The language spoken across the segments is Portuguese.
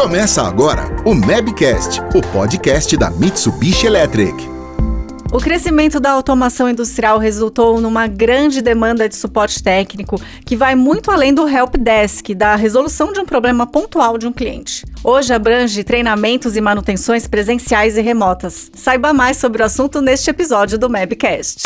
Começa agora o Mabcast, o podcast da Mitsubishi Electric. O crescimento da automação industrial resultou numa grande demanda de suporte técnico que vai muito além do helpdesk, da resolução de um problema pontual de um cliente. Hoje abrange treinamentos e manutenções presenciais e remotas. Saiba mais sobre o assunto neste episódio do Mabcast.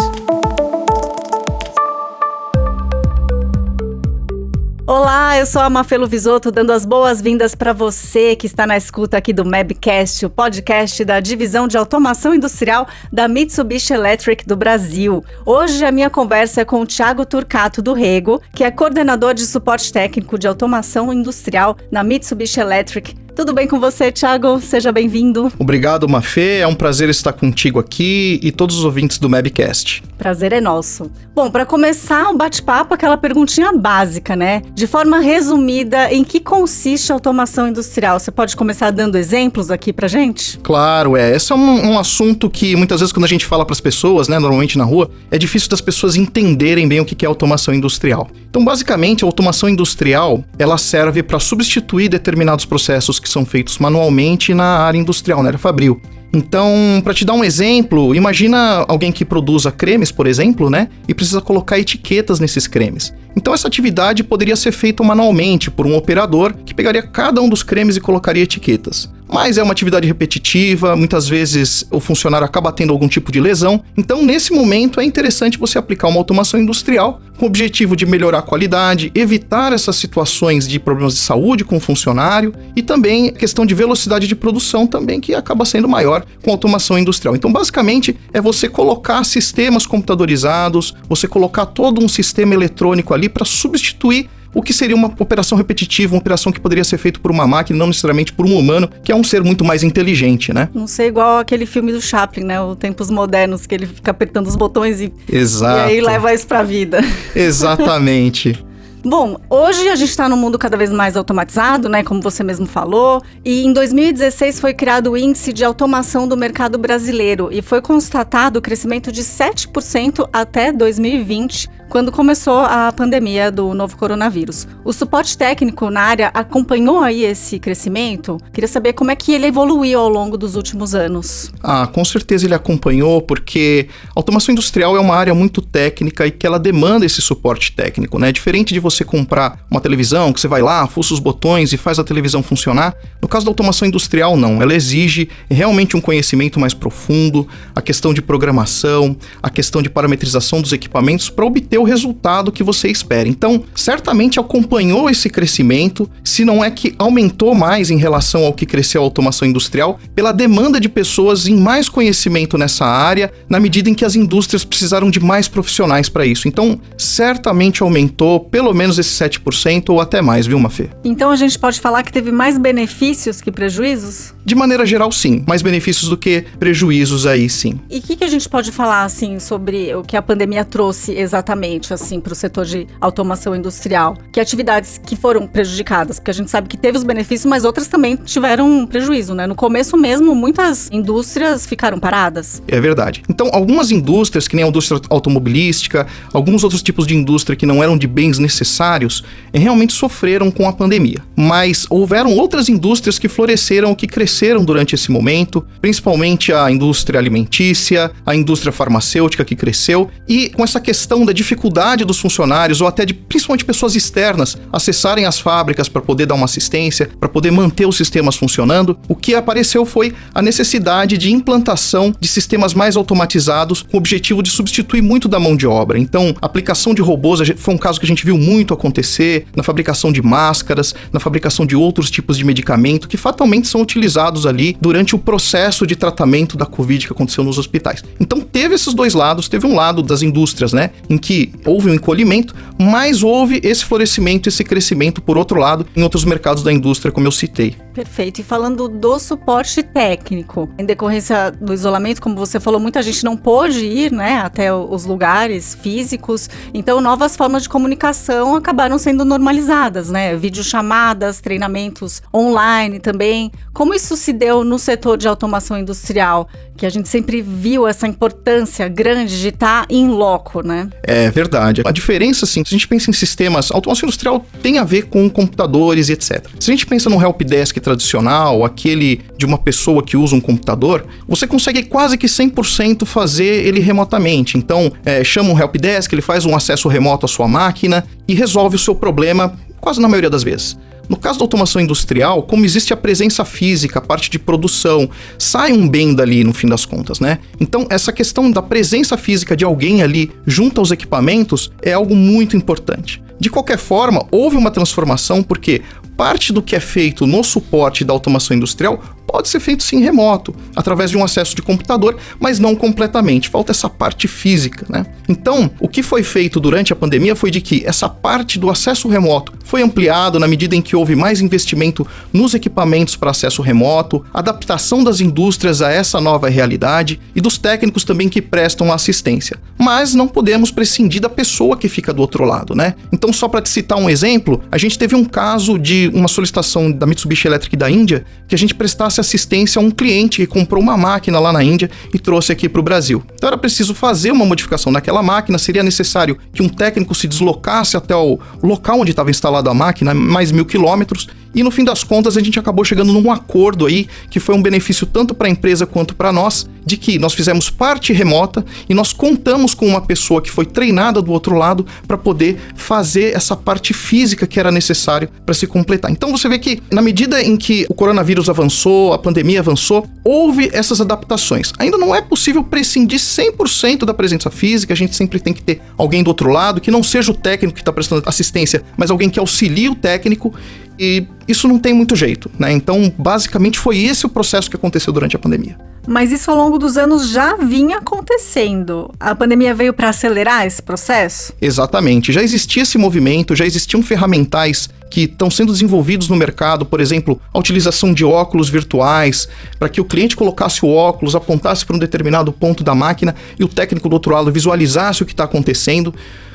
Olá, eu sou a Mafelo Visoto, dando as boas-vindas para você que está na escuta aqui do Mabcast, o podcast da divisão de automação industrial da Mitsubishi Electric do Brasil. Hoje a minha conversa é com o Thiago Turcato do Rego, que é coordenador de suporte técnico de automação industrial na Mitsubishi Electric. Tudo bem com você, Thiago? Seja bem-vindo. Obrigado, Mafê. É um prazer estar contigo aqui e todos os ouvintes do Mabcast. Prazer é nosso. Bom, para começar o bate-papo, aquela perguntinha básica, né? De forma resumida, em que consiste a automação industrial? Você pode começar dando exemplos aqui pra gente? Claro, esse é um assunto que muitas vezes quando a gente fala para as pessoas, né, normalmente na rua, é difícil das pessoas entenderem bem o que é automação industrial. Então, basicamente, a automação industrial, ela serve para substituir determinados processos que são feitos manualmente na área industrial, na área fabril. Então, para te dar um exemplo, imagina alguém que produza cremes, por exemplo, né? E precisa colocar etiquetas nesses cremes. Então, essa atividade poderia ser feita manualmente por um operador que pegaria cada um dos cremes e colocaria etiquetas. Mas é uma atividade repetitiva, muitas vezes o funcionário acaba tendo algum tipo de lesão. Então, nesse momento, é interessante você aplicar uma automação industrial com o objetivo de melhorar a qualidade, evitar essas situações de problemas de saúde com o funcionário e também a questão de velocidade de produção também, que acaba sendo maior com automação industrial. Então, basicamente, é você colocar sistemas computadorizados, você colocar todo um sistema eletrônico ali para substituir o que seria uma operação repetitiva, uma operação que poderia ser feita por uma máquina, não necessariamente por um humano, que é um ser muito mais inteligente, né? Não sei, igual aquele filme do Chaplin, né? O Tempos Modernos, que ele fica apertando os botões Exato. E aí leva isso pra vida. Exatamente. Bom, hoje a gente está num mundo cada vez mais automatizado, né, como você mesmo falou, e em 2016 foi criado o Índice de Automação do Mercado Brasileiro e foi constatado o crescimento de 7% até 2020, quando começou a pandemia do novo coronavírus. O suporte técnico na área acompanhou aí esse crescimento? Queria saber como é que ele evoluiu ao longo dos últimos anos. Com certeza ele acompanhou, porque a automação industrial é uma área muito técnica e que ela demanda esse suporte técnico, né? Diferente de você comprar uma televisão, que você vai lá, fuça os botões e faz a televisão funcionar. No caso da automação industrial, não. Ela exige realmente um conhecimento mais profundo, a questão de programação, a questão de parametrização dos equipamentos para obter o resultado que você espera. Então, certamente acompanhou esse crescimento, se não é que aumentou mais em relação ao que cresceu a automação industrial, pela demanda de pessoas em mais conhecimento nessa área, na medida em que as indústrias precisaram de mais profissionais para isso. Então, certamente aumentou pelo menos esse 7% ou até mais, viu, Mafê? Então a gente pode falar que teve mais benefícios que prejuízos? De maneira geral, sim. Mais benefícios do que prejuízos aí, sim. E o que a gente pode falar, assim, sobre o que a pandemia trouxe exatamente, assim, para o setor de automação industrial? Que atividades que foram prejudicadas? Porque a gente sabe que teve os benefícios, mas outras também tiveram prejuízo, né? No começo mesmo, muitas indústrias ficaram paradas. É verdade. Então, algumas indústrias, que nem a indústria automobilística, alguns outros tipos de indústria que não eram de bens necessários, realmente sofreram com a pandemia. Mas houveram outras indústrias que floresceram, que cresceram durante esse momento, principalmente a indústria alimentícia, a indústria farmacêutica que cresceu, e com essa questão da dificuldade dos funcionários, ou até de principalmente pessoas externas, acessarem as fábricas para poder dar uma assistência, para poder manter os sistemas funcionando, o que apareceu foi a necessidade de implantação de sistemas mais automatizados, com o objetivo de substituir muito da mão de obra. Então, a aplicação de robôs foi um caso que a gente viu muito acontecer na fabricação de máscaras, na fabricação de outros tipos de medicamento que fatalmente são utilizados ali durante o processo de tratamento da Covid que aconteceu nos hospitais. Então teve esses dois lados, teve um lado das indústrias, né, em que houve um encolhimento, mas houve esse florescimento, esse crescimento por outro lado em outros mercados da indústria, como eu citei. Perfeito. E falando do suporte técnico, em decorrência do isolamento, como você falou, muita gente não pôde ir, né, até os lugares físicos, então novas formas de comunicação acabaram sendo normalizadas, né, videochamadas, treinamentos online também. Como isso isso se deu no setor de automação industrial, que a gente sempre viu essa importância grande de estar in loco, né? É verdade. A diferença, assim, se a gente pensa em sistemas, a automação industrial tem a ver com computadores e etc. Se a gente pensa no helpdesk tradicional, aquele de uma pessoa que usa um computador, você consegue quase que 100% fazer ele remotamente. Então, chama um helpdesk, ele faz um acesso remoto à sua máquina e resolve o seu problema quase na maioria das vezes. No caso da automação industrial, como existe a presença física, a parte de produção, sai um bem dali no fim das contas, né? Então, essa questão da presença física de alguém ali junto aos equipamentos é algo muito importante. De qualquer forma, houve uma transformação porque parte do que é feito no suporte da automação industrial pode ser feito sim remoto, através de um acesso de computador, mas não completamente, falta essa parte física, né? Então, o que foi feito durante a pandemia foi de que essa parte do acesso remoto foi ampliado na medida em que houve mais investimento nos equipamentos para acesso remoto, adaptação das indústrias a essa nova realidade e dos técnicos também que prestam assistência. Mas não podemos prescindir da pessoa que fica do outro lado, né? Então, só para te citar um exemplo, a gente teve um caso de uma solicitação da Mitsubishi Electric da Índia que a gente prestasse assistência a um cliente que comprou uma máquina lá na Índia e trouxe aqui para o Brasil. Então era preciso fazer uma modificação naquela máquina, seria necessário que um técnico se deslocasse até o local onde estava instalada a máquina, mais 1.000 quilômetros, e no fim das contas a gente acabou chegando num acordo aí que foi um benefício tanto para a empresa quanto para nós, de que nós fizemos parte remota e nós contamos com uma pessoa que foi treinada do outro lado para poder fazer essa parte física que era necessário para se completar. Então você vê que na medida em que o coronavírus avançou, a pandemia avançou, houve essas adaptações. Ainda não é possível prescindir 100% da presença física, a gente sempre tem que ter alguém do outro lado, que não seja o técnico que está prestando assistência, mas alguém que auxilie o técnico, e isso não tem muito jeito, né? Então, basicamente, foi esse o processo que aconteceu durante a pandemia. Mas isso ao longo dos anos já vinha acontecendo. A pandemia veio para acelerar esse processo? Exatamente. Já existia esse movimento, já existiam ferramentais que estão sendo desenvolvidos no mercado, por exemplo, a utilização de óculos virtuais, para que o cliente colocasse o óculos, apontasse para um determinado ponto da máquina e o técnico do outro lado visualizasse o que está acontecendo.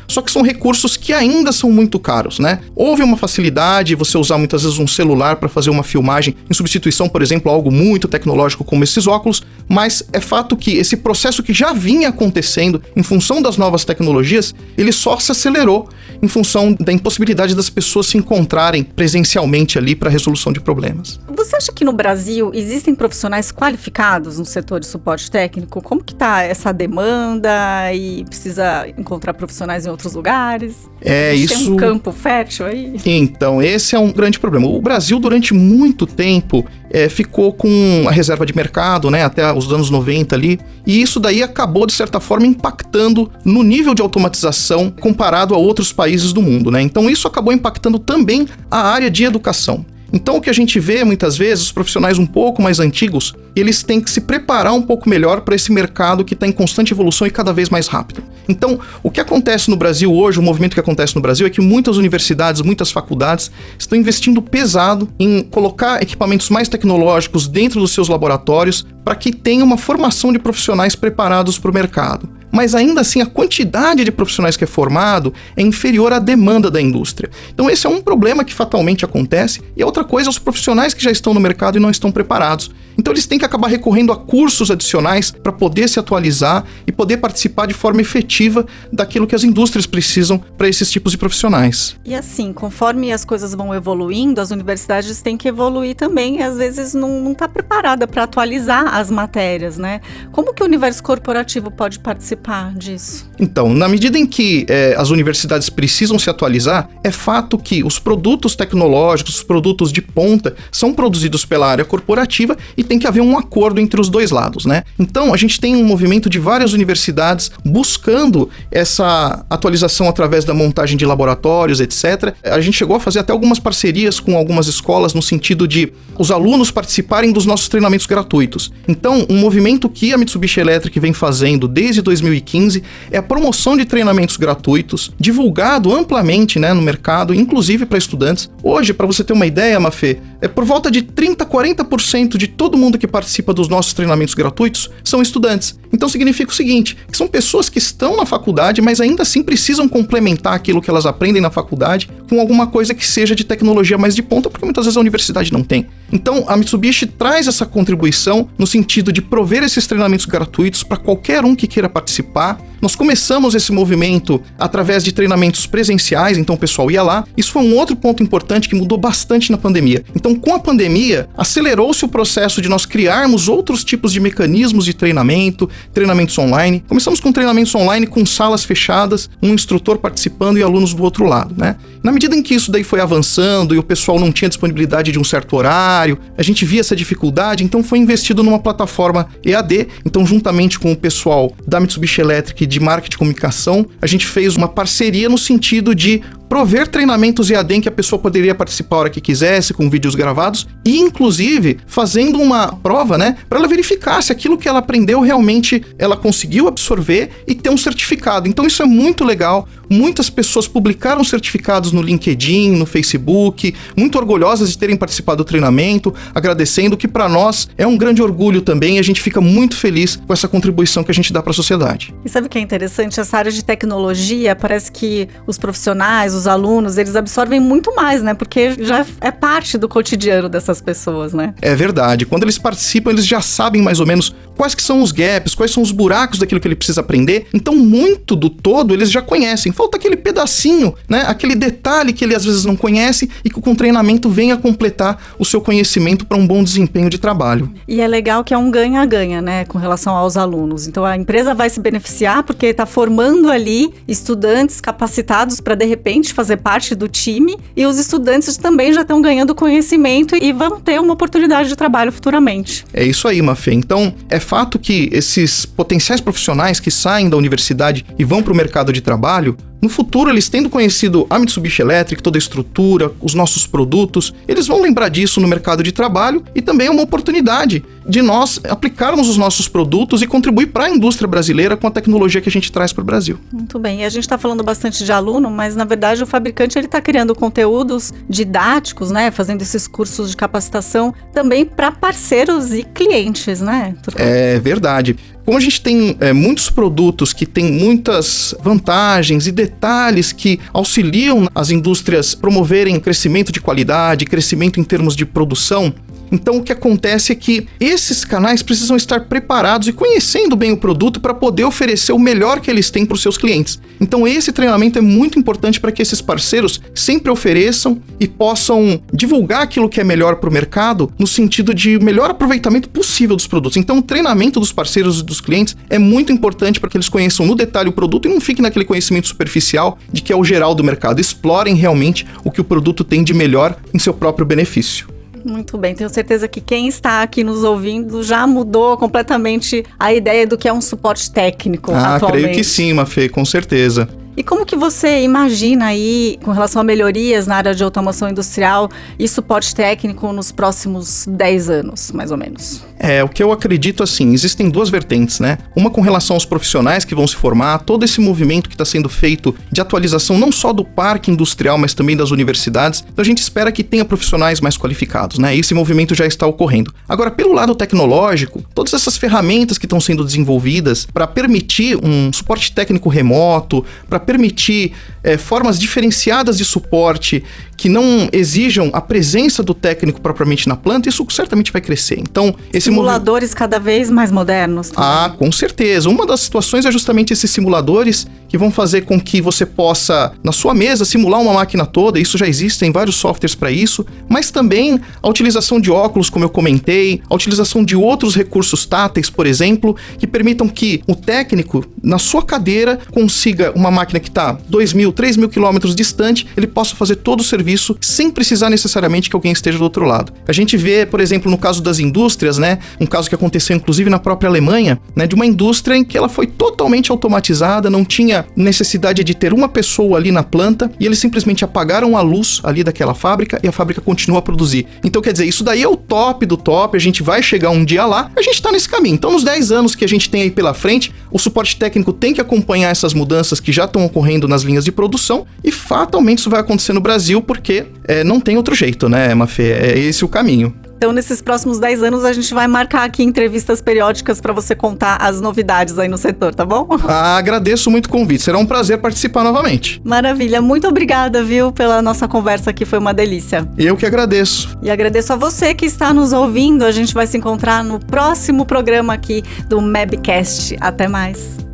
Só que são recursos que ainda são muito caros, né? Houve uma facilidade você usar muitas vezes um celular para fazer uma filmagem em substituição, por exemplo, a algo muito tecnológico como esses óculos, mas é fato que esse processo que já vinha acontecendo em função das novas tecnologias, ele só se acelerou em função da impossibilidade das pessoas se encontrarem presencialmente ali para a resolução de problemas. Você acha que no Brasil existem profissionais qualificados no setor de suporte técnico? Como que está essa demanda e precisa encontrar profissionais em outros lugares? Tem um campo fértil aí? Então, esse é um grande problema. O Brasil, durante muito tempo, ficou com a reserva de mercado, né, até os anos 90 ali, e isso daí acabou, de certa forma, impactando no nível de automatização comparado a outros países do mundo, né? Então, isso acabou impactando também a área de educação. Então, o que a gente vê, muitas vezes, os profissionais um pouco mais antigos, eles têm que se preparar um pouco melhor para esse mercado que está em constante evolução e cada vez mais rápido. Então, o que acontece no Brasil hoje, o movimento que acontece no Brasil é que muitas universidades, muitas faculdades estão investindo pesado em colocar equipamentos mais tecnológicos dentro dos seus laboratórios para que tenha uma formação de profissionais preparados para o mercado. Mas ainda assim a quantidade de profissionais que é formado é inferior à demanda da indústria. Então esse é um problema que fatalmente acontece, e a outra coisa, os profissionais que já estão no mercado e não estão preparados. Então eles têm que acabar recorrendo a cursos adicionais para poder se atualizar e poder participar de forma efetiva daquilo que as indústrias precisam para esses tipos de profissionais. E assim, conforme as coisas vão evoluindo, as universidades têm que evoluir também, e às vezes não está preparada para atualizar as matérias, né? Como que o universo corporativo pode participar disso? Então, na medida em que as universidades precisam se atualizar, é fato que os produtos tecnológicos, os produtos de ponta, são produzidos pela área corporativa e tem que haver um acordo entre os dois lados, né? Então, a gente tem um movimento de várias universidades buscando essa atualização através da montagem de laboratórios, etc. A gente chegou a fazer até algumas parcerias com algumas escolas no sentido de os alunos participarem dos nossos treinamentos gratuitos. Então, um movimento que a Mitsubishi Electric vem fazendo desde 2015 é a promoção de treinamentos gratuitos, divulgado amplamente, né, no mercado, inclusive para estudantes. Hoje, para você ter uma ideia, Mafê, por volta de 30% a 40% de todo todo mundo que participa dos nossos treinamentos gratuitos são estudantes. Então significa o seguinte, que são pessoas que estão na faculdade, mas ainda assim precisam complementar aquilo que elas aprendem na faculdade com alguma coisa que seja de tecnologia mais de ponta, porque muitas vezes a universidade não tem. Então a Mitsubishi traz essa contribuição no sentido de prover esses treinamentos gratuitos para qualquer um que queira participar. Nós começamos esse movimento através de treinamentos presenciais, então o pessoal ia lá. Isso foi um outro ponto importante que mudou bastante na pandemia. Então, com a pandemia, acelerou-se o processo de nós criarmos outros tipos de mecanismos de treinamento, treinamentos online. Começamos com treinamentos online com salas fechadas, um instrutor participando e alunos do outro lado, né? Na medida em que isso daí foi avançando e o pessoal não tinha disponibilidade de um certo horário, a gente via essa dificuldade, então foi investido numa plataforma EAD. Então, juntamente com o pessoal da Mitsubishi Electric de marketing e comunicação, a gente fez uma parceria no sentido de prover treinamentos EAD em que a pessoa poderia participar a hora que quisesse, com vídeos gravados, e inclusive fazendo uma prova, né, para ela verificar se aquilo que ela aprendeu realmente ela conseguiu absorver e ter um certificado. Então isso é muito legal. Muitas pessoas publicaram certificados no LinkedIn, no Facebook, muito orgulhosas de terem participado do treinamento, agradecendo, que para nós é um grande orgulho também, e a gente fica muito feliz com essa contribuição que a gente dá para a sociedade. E sabe o que é interessante? Essa área de tecnologia, parece que os profissionais, os alunos, eles absorvem muito mais, né? Porque já é parte do cotidiano dessas pessoas, né? É verdade. Quando eles participam, eles já sabem mais ou menos quais que são os gaps, quais são os buracos daquilo que ele precisa aprender. Então, muito do todo eles já conhecem. Falta aquele pedacinho, né? Aquele detalhe que ele às vezes não conhece e que com treinamento vem a completar o seu conhecimento para um bom desempenho de trabalho. E é legal que é um ganha-ganha, né? Com relação aos alunos. Então, a empresa vai se beneficiar porque está formando ali estudantes capacitados para, de repente, fazer parte do time, e os estudantes também já estão ganhando conhecimento e vão ter uma oportunidade de trabalho futuramente. É isso aí, Mafê. Então, é fato que esses potenciais profissionais que saem da universidade e vão para o mercado de trabalho, no futuro, eles tendo conhecido a Mitsubishi Electric, toda a estrutura, os nossos produtos, eles vão lembrar disso no mercado de trabalho, e também é uma oportunidade de nós aplicarmos os nossos produtos e contribuir para a indústria brasileira com a tecnologia que a gente traz para o Brasil. Muito bem. E a gente está falando bastante de aluno, mas na verdade o fabricante está criando conteúdos didáticos, né? Fazendo esses cursos de capacitação também para parceiros e clientes, né? É verdade. Como a gente tem muitos produtos que têm muitas vantagens e detalhes que auxiliam as indústrias promoverem crescimento de qualidade, crescimento em termos de produção, então o que acontece é que esses canais precisam estar preparados e conhecendo bem o produto para poder oferecer o melhor que eles têm para os seus clientes. Então esse treinamento é muito importante para que esses parceiros sempre ofereçam e possam divulgar aquilo que é melhor para o mercado no sentido de melhor aproveitamento possível dos produtos. Então o treinamento dos parceiros e dos clientes é muito importante para que eles conheçam no detalhe o produto e não fiquem naquele conhecimento superficial de que é o geral do mercado. Explorem realmente o que o produto tem de melhor em seu próprio benefício. Muito bem, tenho certeza que quem está aqui nos ouvindo já mudou completamente a ideia do que é um suporte técnico atualmente. Creio que sim, Mafê, com certeza. E como que você imagina aí, com relação a melhorias na área de automação industrial e suporte técnico nos próximos 10 anos, mais ou menos? O que eu acredito assim, existem duas vertentes, né? Uma com relação aos profissionais que vão se formar, todo esse movimento que está sendo feito de atualização não só do parque industrial, mas também das universidades. Então a gente espera que tenha profissionais mais qualificados, né? Esse movimento já está ocorrendo. Agora, pelo lado tecnológico, todas essas ferramentas que estão sendo desenvolvidas para permitir um suporte técnico remoto, para permitir formas diferenciadas de suporte que não exijam a presença do técnico propriamente na planta, isso certamente vai crescer. Então, simuladores cada vez mais modernos. Com certeza. Uma das situações é justamente esses simuladores que vão fazer com que você possa, na sua mesa, simular uma máquina toda. Isso já existe, tem vários softwares para isso, mas também a utilização de óculos, como eu comentei, a utilização de outros recursos táteis, por exemplo, que permitam que o técnico, na sua cadeira, consiga uma máquina que está 2.000, 3.000 quilômetros distante, ele possa fazer todo o serviço sem precisar necessariamente que alguém esteja do outro lado. A gente vê, por exemplo, no caso das indústrias, né, um caso que aconteceu inclusive na própria Alemanha, né, de uma indústria em que ela foi totalmente automatizada, não tinha necessidade de ter uma pessoa ali na planta, e eles simplesmente apagaram a luz ali daquela fábrica e a fábrica continua a produzir. Então, quer dizer, isso daí é o top do top, a gente vai chegar um dia lá, a gente está nesse caminho. Então, nos 10 anos que a gente tem aí pela frente, o suporte técnico tem que acompanhar essas mudanças que já estão ocorrendo nas linhas de produção, e fatalmente isso vai acontecer no Brasil, porque não tem outro jeito, né, Mafê? É esse o caminho. Então, nesses próximos 10 anos, a gente vai marcar aqui entrevistas periódicas para você contar as novidades aí no setor, tá bom? Agradeço muito o convite, será um prazer participar novamente. Maravilha, muito obrigada, viu, pela nossa conversa aqui, foi uma delícia. Eu que agradeço. E agradeço a você que está nos ouvindo, a gente vai se encontrar no próximo programa aqui do Mabcast. Até mais.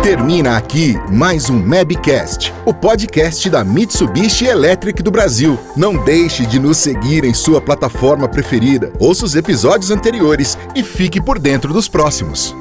Termina aqui mais um Mabcast, o podcast da Mitsubishi Electric do Brasil. Não deixe de nos seguir em sua plataforma preferida. Ouça os episódios anteriores e fique por dentro dos próximos.